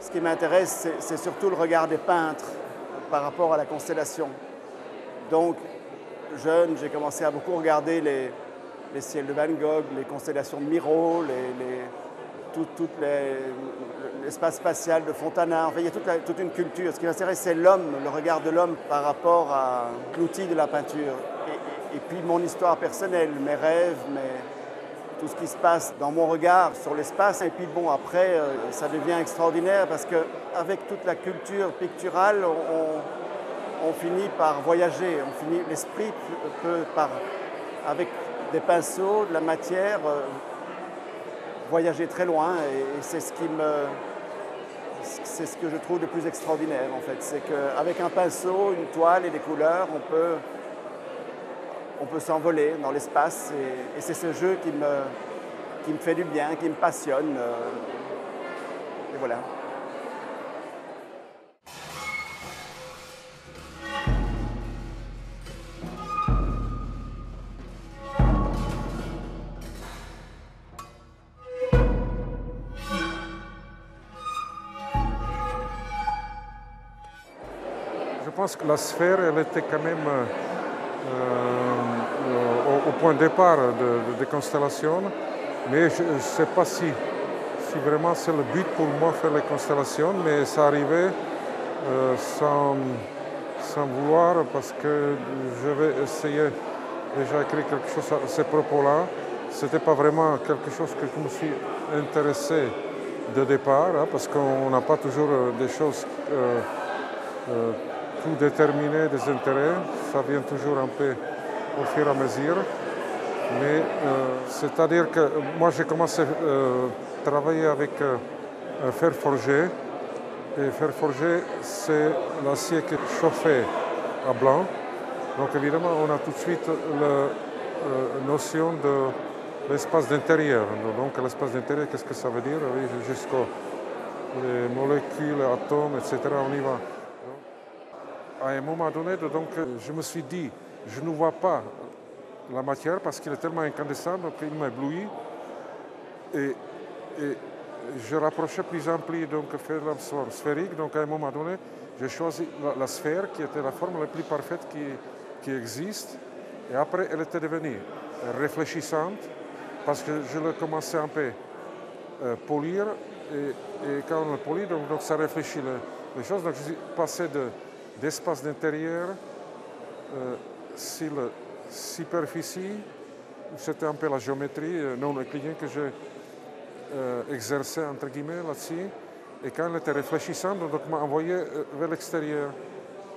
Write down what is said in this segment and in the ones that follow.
Ce qui m'intéresse, c'est surtout le regard des peintres par rapport à la constellation. Donc, jeune, j'ai commencé à beaucoup regarder les ciels de Van Gogh, les constellations de Miro, tout l'espace spatial de Fontana. Enfin, il y a toute une culture. Ce qui m'intéresse, c'est l'homme, le regard de l'homme par rapport à l'outil de la peinture. Et puis mon histoire personnelle, mes rêves, tout ce qui se passe dans mon regard sur l'espace. Et puis bon, après, ça devient extraordinaire parce qu'avec toute la culture picturale, on finit par voyager. L'esprit peut, avec des pinceaux, de la matière, voyager très loin. Et c'est ce que je trouve le plus extraordinaire, en fait. C'est qu'avec un pinceau, une toile et des couleurs, on peut s'envoler dans l'espace. Et c'est ce jeu qui me fait du bien, qui me passionne. Et voilà. Je pense que la sphère, elle était quand même au point de départ des constellations, mais je ne sais pas si vraiment c'est le but pour moi faire les constellations, mais ça arrivait sans vouloir parce que je vais essayer déjà écrire quelque chose à ces propos-là. Ce n'était pas vraiment quelque chose que je me suis intéressé de départ, hein, parce qu'on n'a pas toujours des choses tout déterminées, des intérêts. Ça vient toujours un peu au fur et à mesure. Mais c'est-à-dire que moi j'ai commencé à travailler avec fer forgé. Et fer forgé, c'est l'acier qui est chauffé à blanc. Donc évidemment, on a tout de suite la notion de l'espace d'intérieur. Donc l'espace d'intérieur, qu'est-ce que ça veut dire? Oui, jusqu'aux molécules, atomes, etc. On y va. À un moment donné, donc, je me suis dit, je ne vois pas la matière parce qu'il est tellement incandescent qu'il m'éblouit. Et je rapprochais plus en plus, donc faire la forme sphérique. Donc à un moment donné, j'ai choisi la sphère qui était la forme la plus parfaite qui existe. Et après, elle était devenue réfléchissante parce que je l'ai commencé un peu polir. Et quand on le polit, donc ça réfléchit les choses. Donc je suis passé d'espace d'intérieur sur la superficie, c'était un peu la géométrie non euclidienne que j'ai exercé entre guillemets là-dessus. Et quand elle était réfléchissante, donc m'a envoyé vers l'extérieur.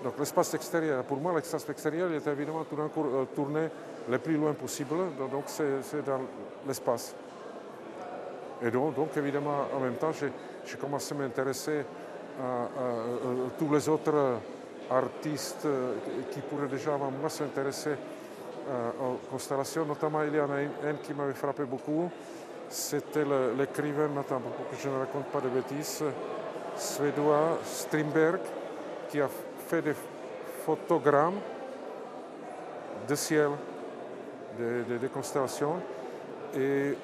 Donc l'espace extérieur. Pour moi, l'espace extérieur il était évidemment tout d'un coup tourné le plus loin possible. Donc c'est dans l'espace. Et donc évidemment, en même temps, j'ai commencé à m'intéresser à tous les autres artistes qui pourraient déjà avant moi s'intéresser aux constellations. Notamment, il y en a un qui m'avait frappé beaucoup. C'était l'écrivain, pour que je ne raconte pas de bêtises, suédois Strindberg, qui a fait des photogrammes de ciel, des constellations. Et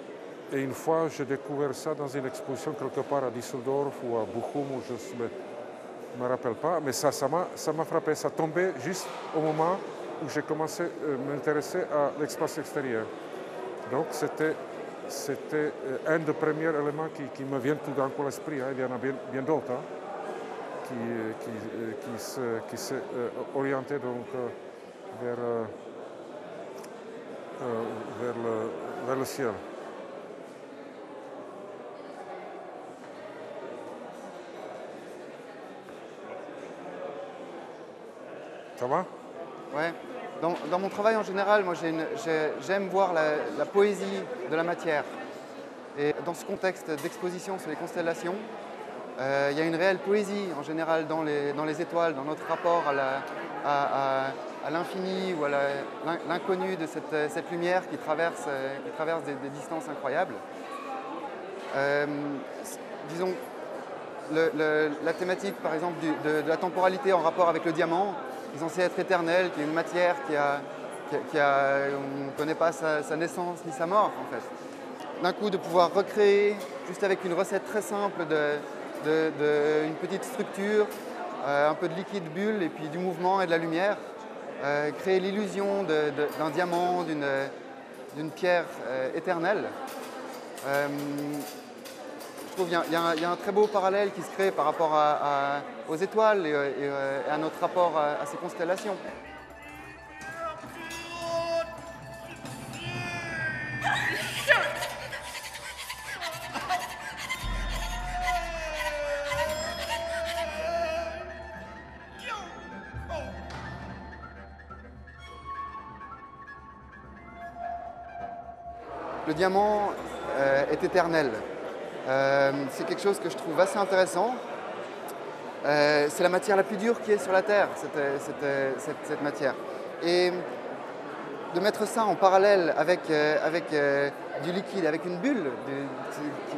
une fois, j'ai découvert ça dans une exposition quelque part à Düsseldorf ou à Bochum, où je ne me rappelle pas. Mais ça m'a frappé. Ça tombait juste au moment où j'ai commencé à m'intéresser à l'espace extérieur. Donc c'était un des premiers éléments qui me vient tout d'un coup à l'esprit. Hein. Il y en a bien d'autres hein, qui s'est orienté donc vers le ciel. Ça va? Ouais. Dans mon travail en général, moi j'aime voir la poésie de la matière. Et dans ce contexte d'exposition sur les constellations, il y a une réelle poésie en général dans les étoiles, dans notre rapport à l'infini ou à l'inconnu de cette lumière qui traverse des distances incroyables. Disons, la thématique par exemple de la temporalité en rapport avec le diamant, qui est censé être éternel, qui est une matière on ne connaît pas sa naissance ni sa mort en fait. D'un coup de pouvoir recréer, juste avec une recette très simple une petite structure, un peu de liquide bulle et puis du mouvement et de la lumière, créer l'illusion d'un diamant, d'une pierre éternelle. Je trouve qu'il y a un très beau parallèle qui se crée par rapport aux étoiles et à notre rapport à ces constellations. Le diamant est éternel. C'est quelque chose que je trouve assez intéressant. C'est la matière la plus dure qui est sur la Terre, cette matière. Et de mettre ça en parallèle avec du liquide, avec une bulle,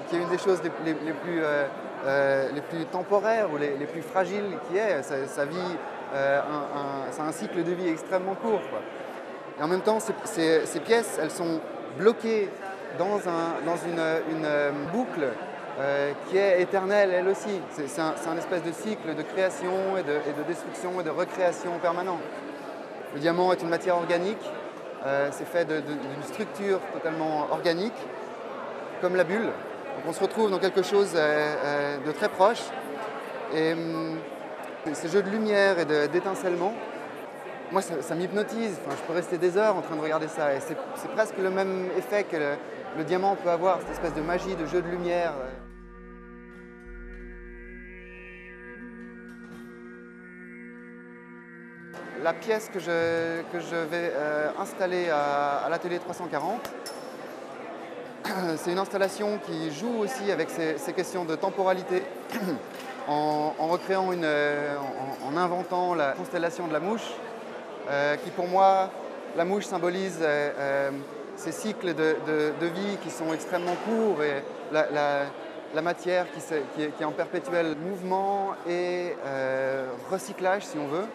qui est une des choses les plus temporaires ou les plus fragiles qui est. Ça a un cycle de vie extrêmement court, quoi. Et en même temps, ces pièces, elles sont bloquées dans une boucle qui est éternelle, elle aussi. C'est un espèce de cycle de création et de destruction et de recréation permanent. Le diamant est une matière organique, c'est fait d'une structure totalement organique, comme la bulle. Donc on se retrouve dans quelque chose de très proche. Et ces jeux de lumière et d'étincellement, moi, ça m'hypnotise. Enfin, je peux rester des heures en train de regarder ça. Et c'est presque le même effet que le diamant peut avoir, cette espèce de magie, de jeu de lumière. La pièce que je vais installer à l'atelier 340, c'est une installation qui joue aussi avec ces questions de temporalité, en recréant, en inventant la constellation de la mouche. Qui pour moi, la mouche symbolise ces cycles de vie qui sont extrêmement courts et la matière qui est en perpétuel mouvement et recyclage, si on veut.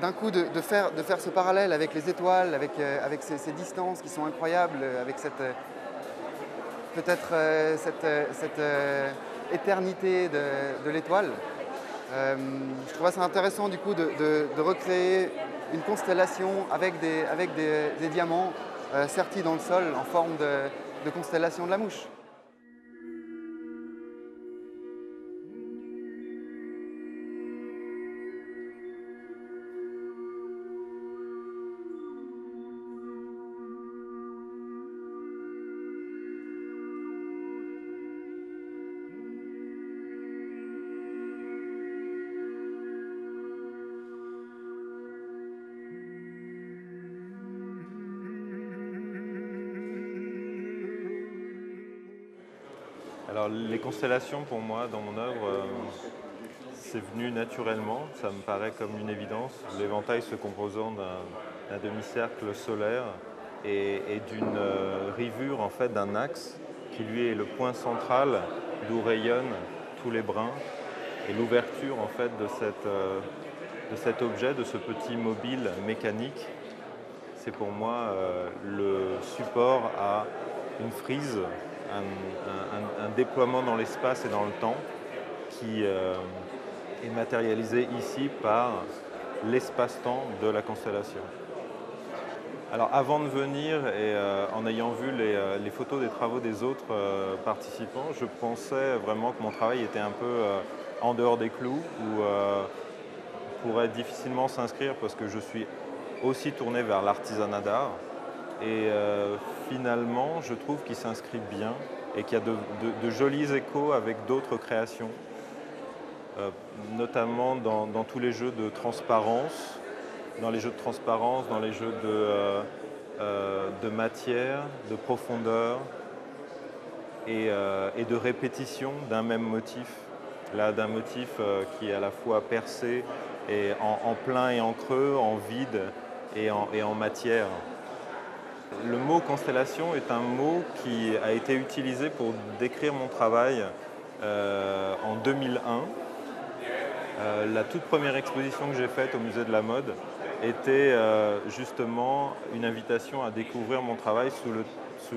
D'un coup, de faire ce parallèle avec les étoiles, avec ces distances qui sont incroyables, avec peut-être cette éternité de l'étoile. Je trouve ça intéressant du coup de recréer une constellation avec des diamants sertis dans le sol en forme de constellation de la mouche. Alors les constellations pour moi dans mon œuvre, c'est venu naturellement, ça me paraît comme une évidence. L'éventail se composant d'un demi-cercle solaire et d'une rivure en fait d'un axe qui lui est le point central d'où rayonnent tous les brins et l'ouverture en fait de cet objet, de ce petit mobile mécanique. C'est pour moi le support à une frise, un déploiement dans l'espace et dans le temps qui est matérialisé ici par l'espace-temps de la constellation. Alors avant de venir et en ayant vu les photos des travaux des autres participants, je pensais vraiment que mon travail était un peu en dehors des clous ou pourrait difficilement s'inscrire parce que je suis aussi tourné vers l'artisanat d'art. Et finalement, je trouve qu'il s'inscrit bien et qu'il y a de jolis échos avec d'autres créations, notamment dans tous les jeux de transparence, dans les jeux de matière, de profondeur et de répétition d'un même motif. Là, d'un motif qui est à la fois percé et en plein et en creux, en vide et en matière. Le mot constellation est un mot qui a été utilisé pour décrire mon travail en 2001. La toute première exposition que j'ai faite au Musée de la Mode était justement une invitation à découvrir mon travail sous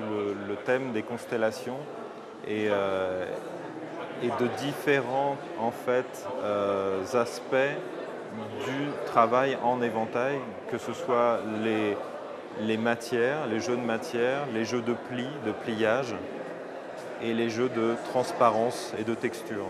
le thème des constellations. Et et de différents en fait, aspects du travail en éventail, que ce soit les matières, les jeux de matière, les jeux de pli, de pliage et les jeux de transparence et de texture.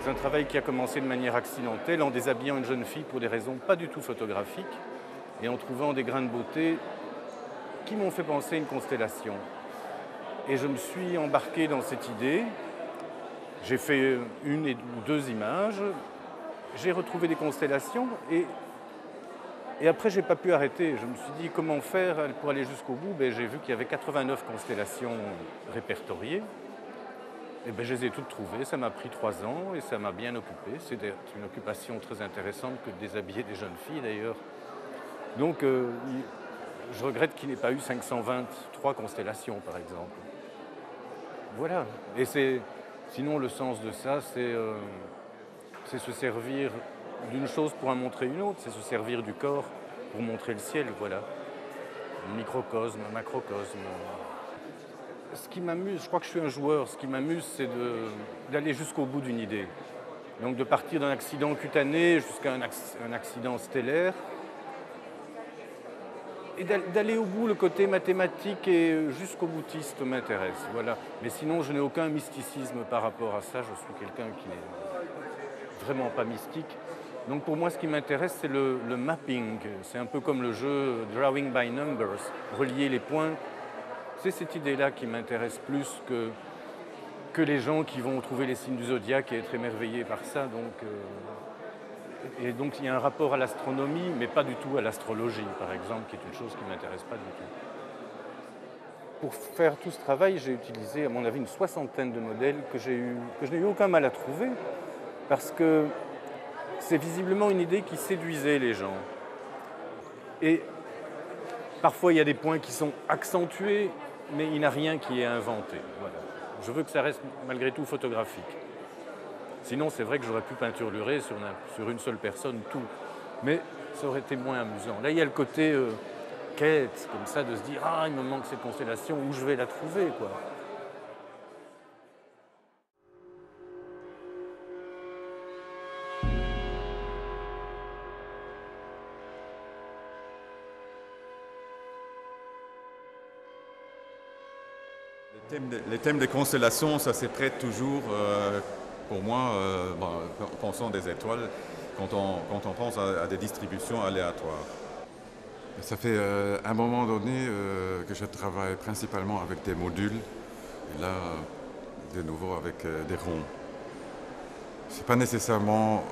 C'est un travail qui a commencé de manière accidentelle en déshabillant une jeune fille pour des raisons pas du tout photographiques et en trouvant des grains de beauté qui m'ont fait penser à une constellation. Et je me suis embarqué dans cette idée. J'ai fait une ou deux images, j'ai retrouvé des constellations et après, je n'ai pas pu arrêter. Je me suis dit comment faire pour aller jusqu'au bout. J'ai vu qu'il y avait 89 constellations répertoriées. Et je les ai toutes trouvées. Ça m'a pris 3 ans et ça m'a bien occupé. C'est une occupation très intéressante que de déshabiller des jeunes filles d'ailleurs. Donc, je regrette qu'il n'ait pas eu 523 constellations, par exemple. Voilà. Et sinon, le sens de ça, c'est se servir d'une chose pour en montrer une autre. C'est se servir du corps pour montrer le ciel, voilà. Un microcosme, un macrocosme. Ce qui m'amuse, je crois que je suis un joueur, ce qui m'amuse, c'est d'aller jusqu'au bout d'une idée. Donc de partir d'un accident cutané jusqu'à un accident stellaire. Et d'aller au bout, le côté mathématique et jusqu'au boutiste m'intéresse. Voilà. Mais sinon, je n'ai aucun mysticisme par rapport à ça. Je suis quelqu'un qui n'est vraiment pas mystique. Donc pour moi, ce qui m'intéresse, c'est le mapping. C'est un peu comme le jeu Drawing by Numbers, relier les points. C'est cette idée-là qui m'intéresse plus que les gens qui vont trouver les signes du zodiaque et être émerveillés par ça. Et donc il y a un rapport à l'astronomie, mais pas du tout à l'astrologie, par exemple, qui est une chose qui ne m'intéresse pas du tout. Pour faire tout ce travail, j'ai utilisé, à mon avis, une 60aine de modèles que je n'ai eu aucun mal à trouver, parce que c'est visiblement une idée qui séduisait les gens. Et parfois, il y a des points qui sont accentués, mais il n'y a rien qui est inventé. Voilà. Je veux que ça reste malgré tout photographique. Sinon, c'est vrai que j'aurais pu peinturer sur une seule personne tout. Mais ça aurait été moins amusant. Là, il y a le côté quête, comme ça, de se dire « Ah, il me manque cette constellation, où je vais la trouver ?» quoi. Les thèmes des constellations, ça se prête toujours, pour moi, pensant des étoiles, quand on pense à des distributions aléatoires. Ça fait un moment donné que je travaille principalement avec des modules, et là, de nouveau avec des ronds. Ce n'est pas nécessairement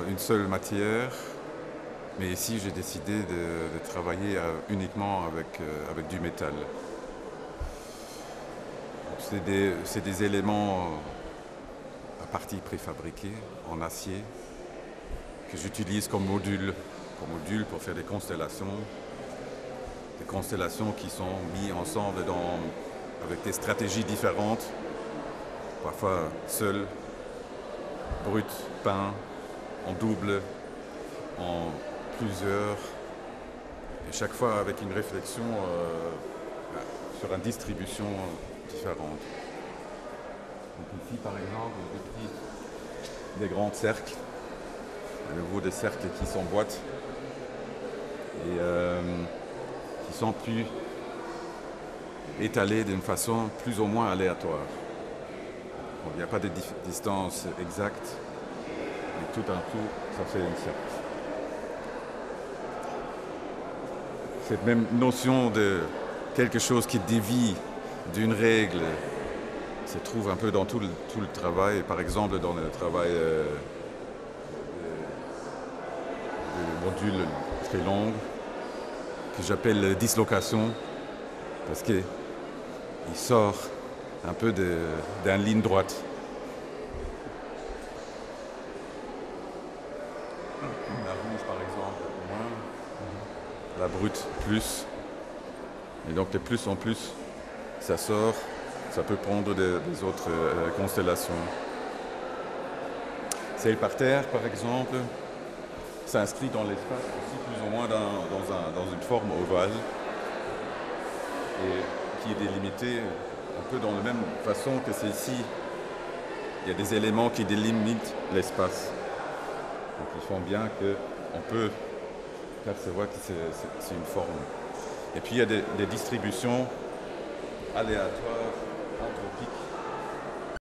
une seule matière, mais ici j'ai décidé de travailler uniquement avec du métal. C'est des éléments à partie préfabriqués en acier que j'utilise comme module pour faire des constellations qui sont mises ensemble avec des stratégies différentes, parfois seules, brutes, peints, en double, en plusieurs, et chaque fois avec une réflexion sur une distribution différentes. Donc ici, par exemple, des grands cercles, à nouveau des cercles qui s'emboîtent et qui sont plus étalés d'une façon plus ou moins aléatoire. Bon, il n'y a pas de distance exacte, mais tout un tout, ça fait un cercle. Cette même notion de quelque chose qui dévie d'une règle se trouve un peu dans tout le travail. Par exemple, dans le travail de module très long, que j'appelle dislocation, parce qu'il sort un peu d'une ligne droite. La rouge, par exemple, moins. La brute, plus. Et donc, de plus en plus, ça sort. Ça peut prendre des autres constellations. Celle par terre, par exemple, s'inscrit dans l'espace aussi plus ou moins dans une forme ovale et qui est délimitée un peu dans la même façon que celle-ci. Il y a des éléments qui délimitent l'espace. Donc ils font bien qu'on peut percevoir que c'est une forme. Et puis il y a des distributions aléatoires